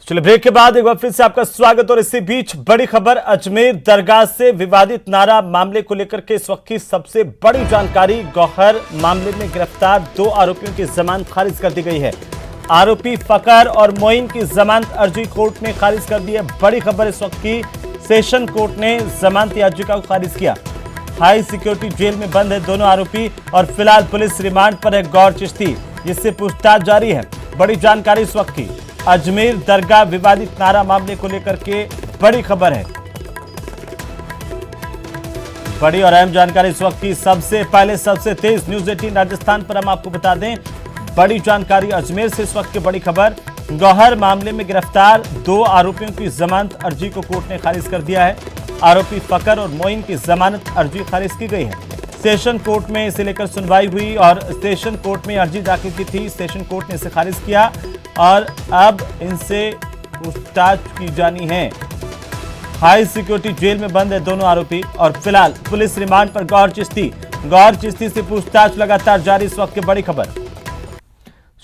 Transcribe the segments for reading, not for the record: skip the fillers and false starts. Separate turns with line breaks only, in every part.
चलिए ब्रेक के बाद एक बार फिर से आपका स्वागत। और इसी बीच बड़ी खबर, अजमेर दरगाह से विवादित नारा मामले को लेकर के इस वक्त की सबसे बड़ी जानकारी। गौहर मामले में गिरफ्तार 2 आरोपियों की जमानत खारिज कर दी गई है। आरोपी फकर और मोइन की जमानत अर्जी कोर्ट ने खारिज कर दी है। बड़ी खबर इस वक्त की, सेशन कोर्ट ने जमानत याचिका को खारिज किया। हाई सिक्योरिटी जेल में बंद है दोनों आरोपी और फिलहाल पुलिस रिमांड पर है गौर चिश्ती, जिससे पूछताछ जारी है। बड़ी जानकारी इस वक्त की, अजमेर दरगाह विवादित नारा मामले को लेकर के बड़ी खबर है। बड़ी और अहम जानकारी इस वक्त की, सबसे पहले सबसे तेज न्यूज 18 राजस्थान पर हम आपको बता दें बड़ी जानकारी अजमेर से। इस वक्त की बड़ी खबर, गौहर मामले में गिरफ्तार 2 आरोपियों की जमानत अर्जी को कोर्ट ने खारिज कर दिया है। आरोपी फकर और मोइन की जमानत अर्जी खारिज की गई है। सेशन कोर्ट में इसे लेकर सुनवाई हुई और सेशन कोर्ट में अर्जी दाखिल की थी। सेशन कोर्ट ने इसे खारिज किया और अब इनसे पूछताछ की जानी है। हाई सिक्योरिटी जेल में बंद है दोनों आरोपी और फिलहाल पुलिस रिमांड पर गौर चिश्ती से पूछताछ लगातार जारी। इस वक्त की बड़ी खबर।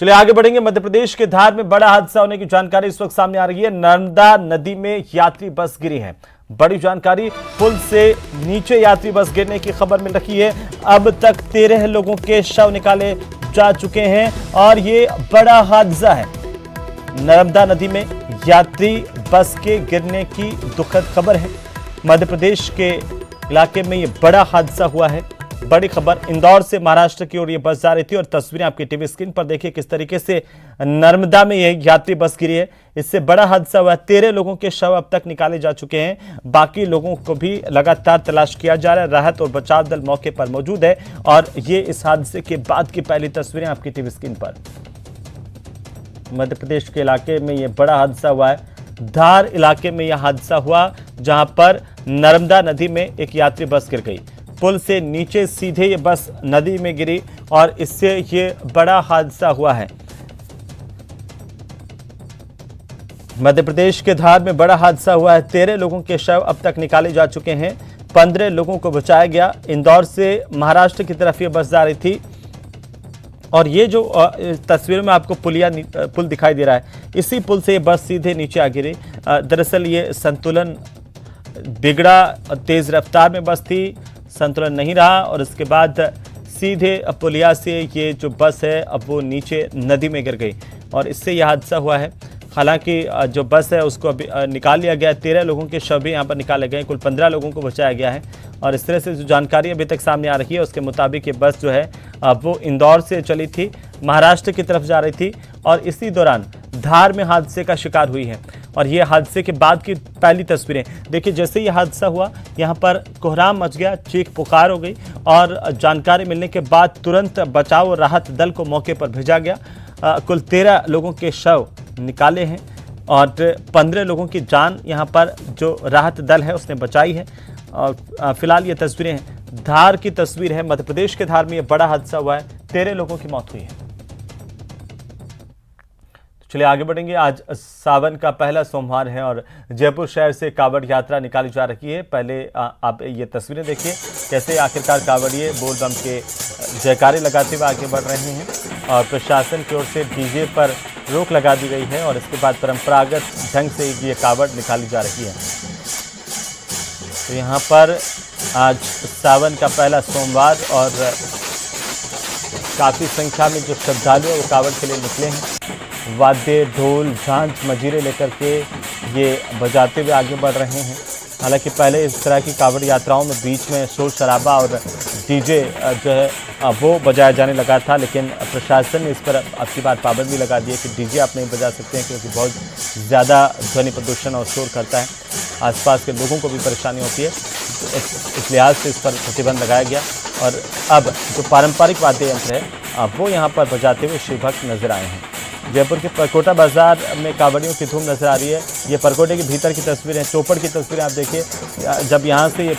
चलिए आगे बढ़ेंगे। मध्य प्रदेश के धार में बड़ा हादसा होने की जानकारी इस वक्त सामने आ रही है। नर्मदा नदी में यात्री बस गिरी है। बड़ी जानकारी, पुल से नीचे यात्री बस गिरने की खबर मिल रही है। अब तक 13 लोगों के शव निकाले जा चुके हैं और ये बड़ा हादसा है। नर्मदा नदी में यात्री बस के गिरने की दुखद खबर है। मध्य प्रदेश के इलाके में ये बड़ा हादसा हुआ है। बड़ी खबर, इंदौर से महाराष्ट्र की ओर ये बस जा रही थी और तस्वीरें आपकी टीवी स्क्रीन पर देखिए किस तरीके से नर्मदा में ये यात्री बस गिरी है। इससे बड़ा हादसा हुआ है। 13 लोगों के शव अब तक निकाले जा चुके हैं। बाकी लोगों को भी लगातार तलाश किया जा रहा है। राहत और बचाव दल मौके पर मौजूद है और ये इस हादसे के बाद की पहली तस्वीरें आपकी टीवी स्क्रीन पर। मध्य प्रदेश के इलाके में यह बड़ा हादसा हुआ है। धार इलाके में यह हादसा हुआ जहां पर नर्मदा नदी में एक यात्री बस गिर गई। पुल से नीचे सीधे ये बस नदी में गिरी और इससे ये बड़ा हादसा हुआ है। मध्य प्रदेश के धार में बड़ा हादसा हुआ है। 13 लोगों के शव अब तक निकाले जा चुके हैं। 15 लोगों को बचाया गया। इंदौर से महाराष्ट्र की तरफ ये बस जा रही थी और ये जो तस्वीरों में आपको पुल दिखाई दे रहा है, इसी पुल से ये बस सीधे नीचे आ गिरी। दरअसल ये संतुलन बिगड़ा, तेज रफ्तार में बस थी, संतुलन नहीं रहा और इसके बाद सीधे पुलिया से ये जो बस है अब वो नीचे नदी में गिर गई और इससे यह हादसा हुआ है। हालांकि जो बस है उसको अभी निकाल लिया गया है। 13 लोगों के शव भी यहाँ पर निकाले गए। कुल 15 लोगों को बचाया गया है और इस तरह से जो जानकारी अभी तक सामने आ रही है उसके मुताबिक ये बस जो है वो इंदौर से चली थी, महाराष्ट्र की तरफ जा रही थी और इसी दौरान धार में हादसे का शिकार हुई है। और ये हादसे के बाद की पहली तस्वीरें देखिए। जैसे ही हादसा हुआ यहाँ पर कोहराम मच गया, चीख पुकार हो गई और जानकारी मिलने के बाद तुरंत बचाव और राहत दल को मौके पर भेजा गया। कुल 13 लोगों के शव निकाले हैं और 15 लोगों की जान यहाँ पर जो राहत दल है उसने बचाई है। और फिलहाल ये तस्वीरें हैं, धार की तस्वीर है। मध्य प्रदेश के धार में ये बड़ा हादसा हुआ है। 13 लोगों की मौत हुई है। चलिए आगे बढ़ेंगे। आज सावन का पहला सोमवार है और जयपुर शहर से कावड़ यात्रा निकाली जा रही है। पहले आप ये तस्वीरें देखिए कैसे आखिरकार कावड़िए बोल बम के जयकारे लगाते हुए आगे बढ़ रहे हैं और प्रशासन की ओर से डीजे पर रोक लगा दी गई है और इसके बाद परंपरागत ढंग से ये कावड़ निकाली जा रही है। तो यहाँ पर आज सावन का पहला सोमवार और काफ़ी संख्या में जो श्रद्धालु हैं वो कावड़ के लिए निकले हैं। वाद्य, ढोल, झांझ, मजीरे लेकर के ये बजाते हुए आगे बढ़ रहे हैं। हालांकि पहले इस तरह की कावड़ यात्राओं में बीच में शोर शराबा और डीजे जो है वो बजाया जाने लगा था, लेकिन प्रशासन ने इस पर अब की बार पाबंदी लगा दी है कि डीजे आप नहीं बजा सकते हैं क्योंकि बहुत ज़्यादा ध्वनि प्रदूषण और शोर करता है, आसपास के लोगों को भी परेशानी होती है। तो इस लिहाज से इस पर प्रतिबंध लगाया गया और अब जो पारंपरिक वाद्य यंत्र है वो यहाँ पर बजाते हुए शिव भक्त नजर आए हैं। जयपुर के परकोटा बाजार में कावड़ियों की धूम नजर आ रही है। ये परकोटे के भीतर की तस्वीरें हैं, चौपड़ की तस्वीरें आप देखिए। जब यहाँ से ये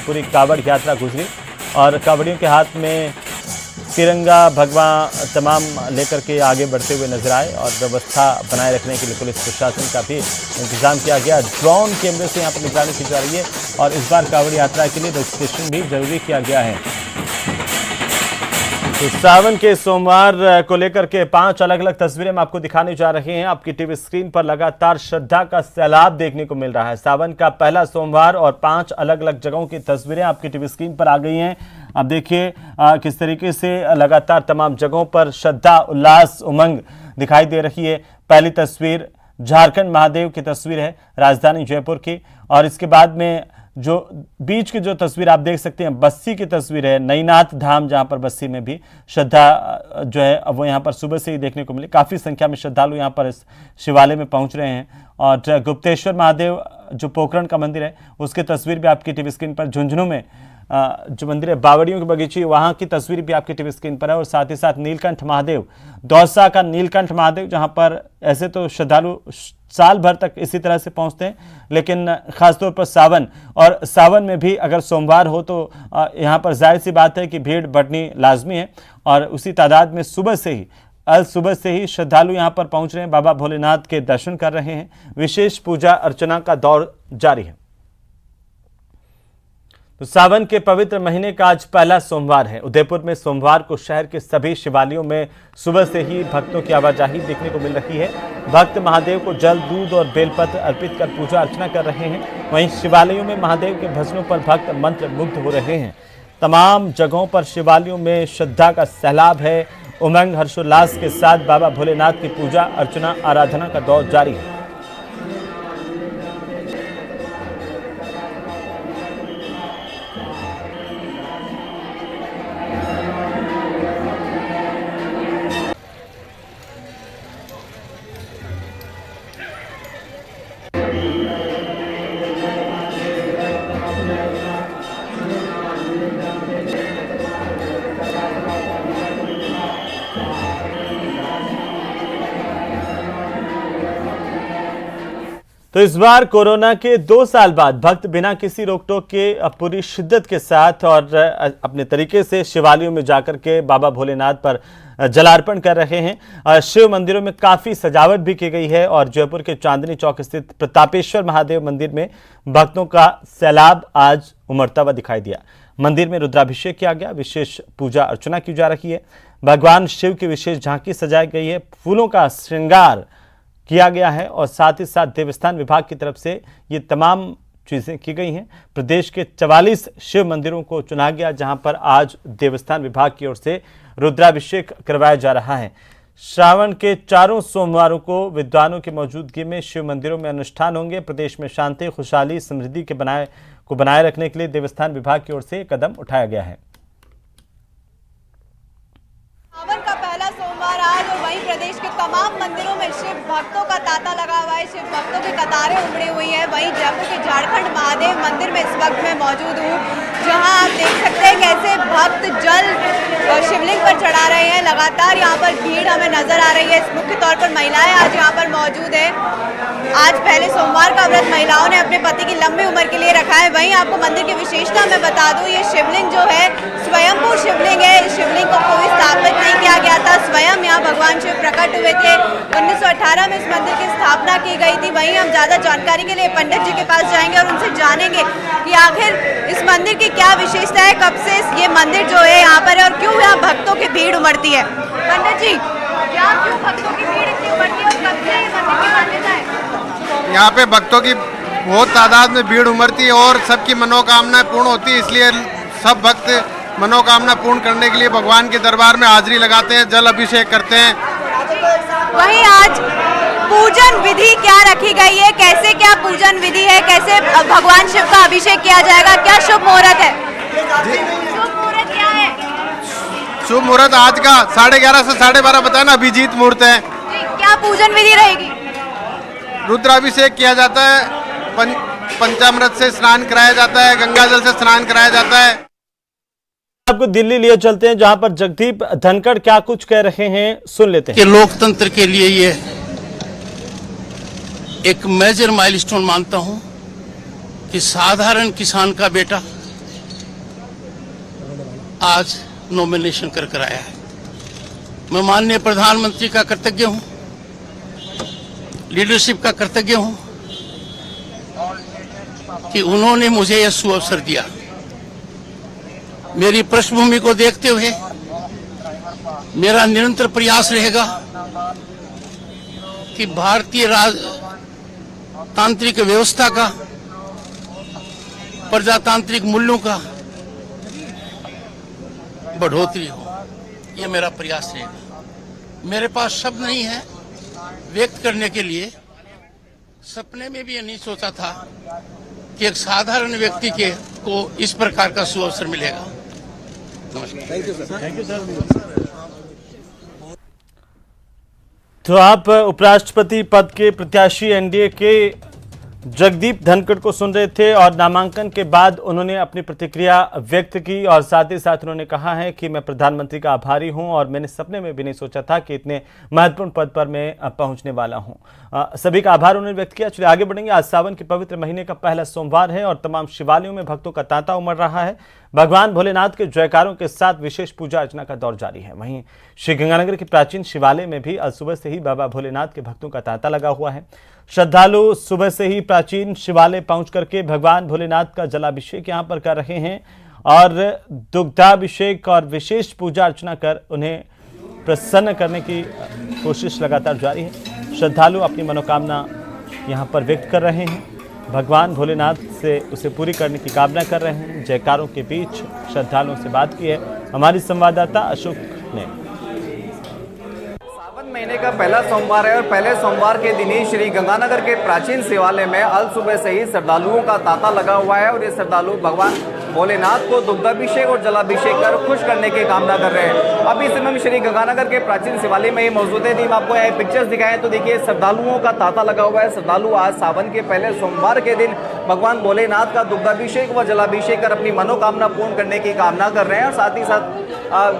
पूरी कावड़ यात्रा गुजरी और कावड़ियों के हाथ में तिरंगा, भगवा तमाम लेकर के आगे बढ़ते हुए नजर आए और व्यवस्था बनाए रखने के लिए पुलिस प्रशासन का भी इंतजाम किया गया। ड्रोन कैमरे से यहाँ पर निगरानी की जा रही है और इस बार कावड़ यात्रा के लिए रजिस्ट्रेशन भी जरूरी किया गया है। तो सावन के सोमवार को लेकर के 5 अलग अलग तस्वीरें हम आपको दिखाने जा रहे हैं। आपकी टीवी स्क्रीन पर लगातार श्रद्धा का सैलाब देखने को मिल रहा है। सावन का पहला सोमवार और 5 अलग अलग जगहों की तस्वीरें आपकी टीवी स्क्रीन पर आ गई हैं। अब देखिए किस तरीके से लगातार तमाम जगहों पर श्रद्धा, उल्लास, उमंग दिखाई दे रही है। पहली तस्वीर झारखंड महादेव की तस्वीर है, राजधानी जयपुर की, और इसके बाद में जो बीच की जो तस्वीर आप देख सकते हैं बस्सी की तस्वीर है, नईनाथ धाम, जहां पर बस्सी में भी श्रद्धा जो है अब वो यहाँ पर सुबह से ही देखने को मिली। काफ़ी संख्या में श्रद्धालु यहाँ पर इस शिवालय में पहुंच रहे हैं। और गुप्तेश्वर महादेव जो पोखरण का मंदिर है उसकी तस्वीर भी आपकी टीवी स्क्रीन पर, झुंझुनू में जो मंदिर है बावड़ियों की बगीची, वहाँ की तस्वीर भी आपकी टीवी स्क्रीन पर है। और साथ ही साथ नीलकंठ महादेव, दौसा का नीलकंठ महादेव, जहाँ पर ऐसे तो श्रद्धालु साल भर तक इसी तरह से पहुंचते हैं, लेकिन खासतौर पर सावन में भी अगर सोमवार हो तो यहाँ पर जाहिर सी बात है कि भीड़ बढ़नी लाजमी है। और उसी तादाद में सुबह से ही श्रद्धालु यहाँ पर पहुंच रहे हैं, बाबा भोलेनाथ के दर्शन कर रहे हैं। विशेष पूजा अर्चना का दौर जारी है। तो सावन के पवित्र महीने का आज पहला सोमवार है। उदयपुर में सोमवार को शहर के सभी शिवालयों में सुबह से ही भक्तों की आवाजाही देखने को मिल रही है। भक्त महादेव को जल, दूध और बेलपत्र अर्पित कर पूजा अर्चना कर रहे हैं। वहीं शिवालयों में महादेव के भजनों पर भक्त मंत्र मुग्ध हो रहे हैं। तमाम जगहों पर शिवालयों में श्रद्धा का सैलाब है। उमंग, हर्षोल्लास के साथ बाबा भोलेनाथ की पूजा अर्चना, आराधना का दौर जारी है। तो इस बार कोरोना के 2 साल बाद भक्त बिना किसी रोक टोक के पूरी शिद्दत के साथ और अपने तरीके से शिवालयों में जाकर के बाबा भोलेनाथ पर जलार्पण कर रहे हैं। शिव मंदिरों में काफ़ी सजावट भी की गई है और जयपुर के चांदनी चौक स्थित प्रतापेश्वर महादेव मंदिर में भक्तों का सैलाब आज उमड़ता हुआ दिखाई दिया। मंदिर में रुद्राभिषेक किया गया, विशेष पूजा अर्चना की जा रही है। भगवान शिव की विशेष झांकी सजाई गई है, फूलों का श्रृंगार किया गया है और साथ ही साथ देवस्थान विभाग की तरफ से ये तमाम चीज़ें की गई हैं। प्रदेश के 44 शिव मंदिरों को चुना गया, जहां पर आज देवस्थान विभाग की ओर से रुद्राभिषेक करवाया जा रहा है। श्रावण के 4 सोमवारों को विद्वानों की मौजूदगी में शिव मंदिरों में अनुष्ठान होंगे। प्रदेश में शांति, खुशहाली, समृद्धि के बनाए रखने के लिए देवस्थान विभाग की ओर से कदम उठाया गया है।
सावन का पहला सोमवार आज और वहीं प्रदेश के तमाम मंदिरों में शिव भक्तों का तांता लगा हुआ है, शिव भक्तों की कतारें उमड़ी हुई हैं। वहीं जयपुर के झारखंड महादेव मंदिर में इस वक्त मैं मौजूद हूँ, जहां आप देख सकते हैं कैसे भक्त जल शिवलिंग पर चढ़ा रहे हैं। लगातार यहाँ पर भीड़ हमें नजर आ रही है। मुख्य तौर पर महिलाएं आज यहाँ पर मौजूद है। आज पहले सोमवार का व्रत महिलाओं ने अपने पति की लंबी उम्र के लिए रखा है। वहीं आपको मंदिर की विशेषता मैं बता दूं, ये शिवलिंग जो है स्वयंभू शिवलिंग है। इस शिवलिंग को कोई स्थापित नहीं किया गया था, स्वयं यहाँ भगवान शिव प्रकट हुए थे। 1918 में इस मंदिर की स्थापना की गई थी। वहीं हम ज्यादा जानकारी के लिए पंडित जी के पास जाएंगे और उनसे जानेंगे कि आखिर इस मंदिर की क्या विशेषता है, कब से ये मंदिर जो है यहाँ पर है और क्यों यहाँ भक्तों की भीड़ उमड़ती है। पंडित जी, क्यों भक्तों की भीड़ इतनी उमड़ती है और कब से ये मंदिर की मान्यता है?
यहाँ पे भक्तों की बहुत तादाद में भीड़ उमड़ती है और सबकी मनोकामनाएं पूर्ण होती है, इसलिए सब भक्त मनोकामना पूर्ण करने के लिए भगवान के दरबार में हाजिरी लगाते हैं, जल अभिषेक करते हैं।
वहीं आज पूजन विधि क्या रखी गई है, कैसे क्या पूजन विधि है, कैसे भगवान शिव का अभिषेक किया जाएगा, क्या शुभ मुहूर्त है? शुभ मुहूर्त क्या है?
शुभ मुहूर्त आज का 11:30 से 12:30 बताया ना, अभिजीत मुहूर्त है।
क्या पूजन विधि रहेगी?
रुद्राभिषेक किया जाता है, पंचामृत से स्नान कराया जाता है, गंगा जल से स्नान कराया जाता है।
आपको दिल्ली लिए चलते हैं, जहां पर जगदीप धनखड़ क्या कुछ कह रहे हैं, सुन लेते हैं।
कि लोकतंत्र के लिए ये एक मेजर माइलस्टोन मानता हूं कि साधारण किसान का बेटा आज नॉमिनेशन कर आया है। मैं माननीय प्रधानमंत्री का कृतज्ञ हूं, लीडरशिप का कृतज्ञ हूं कि उन्होंने मुझे यह सुअवसर दिया। मेरी पृष्ठभूमि को देखते हुए मेरा निरंतर प्रयास रहेगा कि भारतीय राजतांत्रिक व्यवस्था का, प्रजातांत्रिक मूल्यों का बढ़ोतरी हो। यह मेरा प्रयास रहेगा। मेरे पास शब्द नहीं है व्यक्त करने के लिए। सपने में भी यह नहीं सोचा था कि एक साधारण व्यक्ति को इस प्रकार का सुअवसर मिलेगा।
तो आप उपराष्ट्रपति पद के प्रत्याशी एनडीए के जगदीप धनखड़ को सुन रहे थे और नामांकन के बाद उन्होंने अपनी प्रतिक्रिया व्यक्त की और साथ ही साथ उन्होंने कहा है कि मैं प्रधानमंत्री का आभारी हूं और मैंने सपने में भी नहीं सोचा था कि इतने महत्वपूर्ण पद पर मैं पहुंचने वाला हूं। सभी का आभार उन्होंने व्यक्त किया। चलिए आगे बढ़ेंगे। आज सावन के पवित्र महीने का पहला सोमवार है और तमाम शिवालयों में भक्तों का तांता उमड़ रहा है। भगवान भोलेनाथ के जयकारों के साथ विशेष पूजा अर्चना का दौर जारी है। वहीं श्रीगंगानगर के प्राचीन शिवालय में भी आज सुबह से ही बाबा भोलेनाथ के भक्तों का तांता लगा हुआ है। श्रद्धालु सुबह से ही प्राचीन शिवालय पहुंच करके भगवान भोलेनाथ का जलाभिषेक यहां पर कर रहे हैं और दुग्धाभिषेक और विशेष पूजा अर्चना कर उन्हें प्रसन्न करने की कोशिश लगातार जारी है। श्रद्धालु अपनी मनोकामना यहां पर व्यक्त कर रहे हैं। भगवान भोलेनाथ से उसे पूरी करने की कामना कर रहे हैं। जयकारों के बीच श्रद्धालुओं से बात की है हमारी संवाददाता अशोक ने।
सावन महीने का पहला सोमवार है और पहले सोमवार के दिन ही श्री गंगानगर के प्राचीन शिवालय में अल सुबह से ही श्रद्धालुओं का तांता लगा हुआ है और ये श्रद्धालु भगवान भोलेनाथ को दुग्धाभिषेक और जलाभिषेक कर खुश करने की कामना कर रहे हैं। अभी इस समय हम श्री गंगानगर के प्राचीन शिवालय में ही मौजूद है। हम आपको यहाँ पिक्चर्स दिखाएं तो देखिए श्रद्धालुओं का तांता लगा हुआ है। श्रद्धालु आज सावन के पहले सोमवार के दिन भगवान भोलेनाथ का दुग्धाभिषेक व जलाभिषेक कर अपनी मनोकामना पूर्ण करने की कामना कर रहे हैं और साथ ही साथ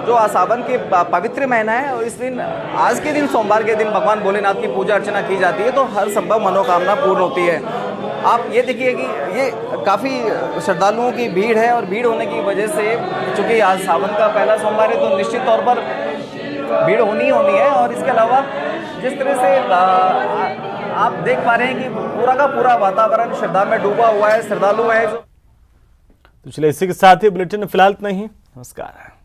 जो सावन के पवित्र महीना है और इस दिन आज के दिन सोमवार के दिन भगवान भोलेनाथ की पूजा अर्चना की जाती है तो हर संभव मनोकामना पूर्ण होती है। आप ये देखिए कि ये काफ़ी श्रद्धालुओं की भीड़ है और भीड़ होने की वजह से चूँकि आज सावन का पहला सोमवार है तो निश्चित तौर पर भीड़ होनी है। और इसके अलावा जिस तरह से आप देख पा रहे हैं कि पूरा का पूरा वातावरण श्रद्धा में डूबा हुआ है। श्रद्धालु है जो।
तो चलिए इसी के साथ ही बुलेटिन फिलहाल इतना ही। नमस्कार।